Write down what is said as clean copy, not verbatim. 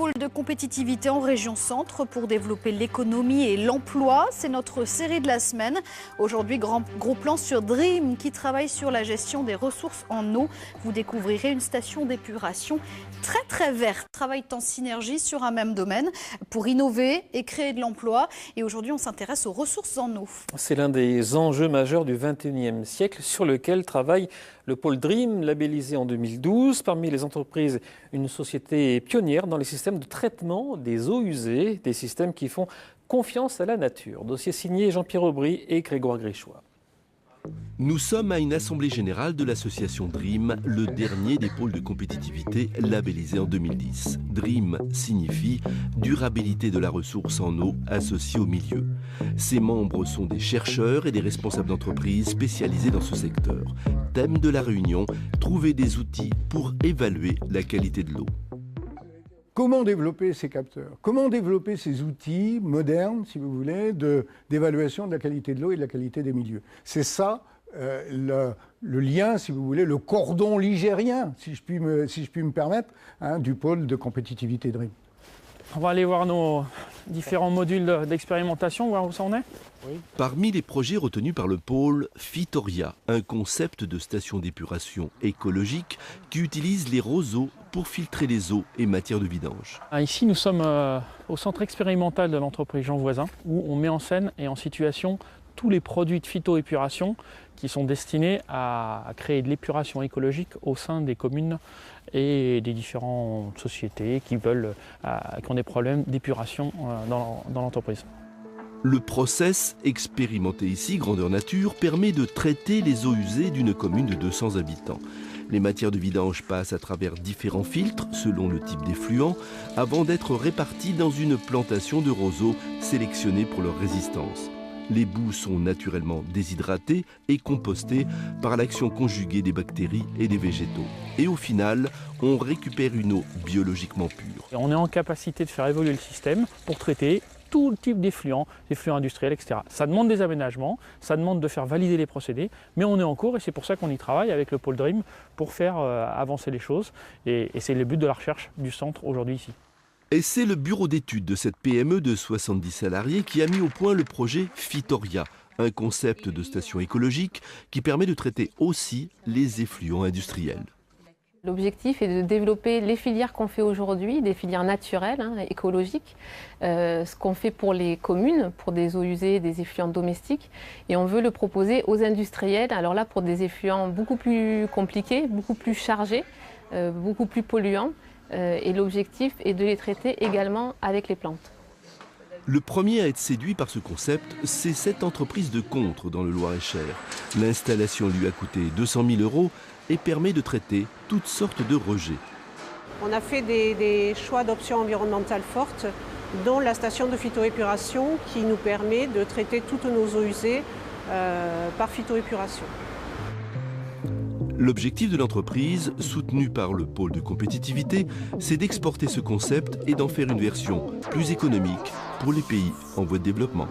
Pôle de compétitivité en région centre pour développer l'économie et l'emploi. C'est notre série de la semaine. Aujourd'hui, gros plan sur Dream qui travaille sur la gestion des ressources en eau. Vous découvrirez une station d'épuration très verte. Travaillent en synergie sur un même domaine pour innover et créer de l'emploi. Et aujourd'hui, on s'intéresse aux ressources en eau. C'est l'un des enjeux majeurs du XXIe siècle sur lequel travaille le pôle Dream, labellisé en 2012. Parmi les entreprises, une société pionnière dans les systèmes de traitement des eaux usées, des systèmes qui font confiance à la nature. Dossier signé Jean-Pierre Aubry et Grégoire Gréchois. Nous sommes à une assemblée générale de l'association Dream, le dernier des pôles de compétitivité labellisés en 2010. Dream signifie durabilité de la ressource en eau associée au milieu. Ses membres sont des chercheurs et des responsables d'entreprises spécialisés dans ce secteur. Thème de la réunion, trouver des outils pour évaluer la qualité de l'eau. Comment développer ces capteurs? Comment développer ces outils modernes, si vous voulez, d'évaluation de la qualité de l'eau et de la qualité des milieux? C'est ça le lien, si vous voulez, le cordon ligérien, si je puis me permettre, du pôle de compétitivité Dream. On va aller voir nos différents modules d'expérimentation, voir où ça en est. Oui. Parmi les projets retenus par le pôle, Fitoria, un concept de station d'épuration écologique qui utilise les roseaux pour filtrer les eaux et matières de vidange. Ici, nous sommes au centre expérimental de l'entreprise Jean Voisin, où on met en scène et en situation tous les produits de phytoépuration qui sont destinés à créer de l'épuration écologique au sein des communes et des différentes sociétés qui ont des problèmes d'épuration dans l'entreprise. Le process expérimenté ici, grandeur nature, permet de traiter les eaux usées d'une commune de 200 habitants. Les matières de vidange passent à travers différents filtres selon le type d'effluent avant d'être réparties dans une plantation de roseaux sélectionnés pour leur résistance. Les boues sont naturellement déshydratées et compostées par l'action conjuguée des bactéries et des végétaux. Et au final, on récupère une eau biologiquement pure. Et on est en capacité de faire évoluer le système pour traiter tout le type d'effluents, effluents industriels, etc. Ça demande des aménagements, ça demande de faire valider les procédés, mais on est en cours et c'est pour ça qu'on y travaille avec le pôle Dream pour faire avancer les choses. Et c'est le but de la recherche du centre aujourd'hui ici. Et c'est le bureau d'études de cette PME de 70 salariés qui a mis au point le projet Fitoria, un concept de station écologique qui permet de traiter aussi les effluents industriels. L'objectif est de développer les filières qu'on fait aujourd'hui, des filières naturelles, écologiques, ce qu'on fait pour les communes, pour des eaux usées, des effluents domestiques, et on veut le proposer aux industriels, alors là pour des effluents beaucoup plus compliqués, beaucoup plus chargés, beaucoup plus polluants, et l'objectif est de les traiter également avec les plantes. Le premier à être séduit par ce concept, c'est cette entreprise de Contres dans le Loir-et-Cher. L'installation lui a coûté 200 000 € et permet de traiter toutes sortes de rejets. On a fait des choix d'options environnementales fortes, dont la station de phytoépuration qui nous permet de traiter toutes nos eaux usées par phytoépuration. L'objectif de l'entreprise, soutenu par le pôle de compétitivité, c'est d'exporter ce concept et d'en faire une version plus économique pour les pays en voie de développement.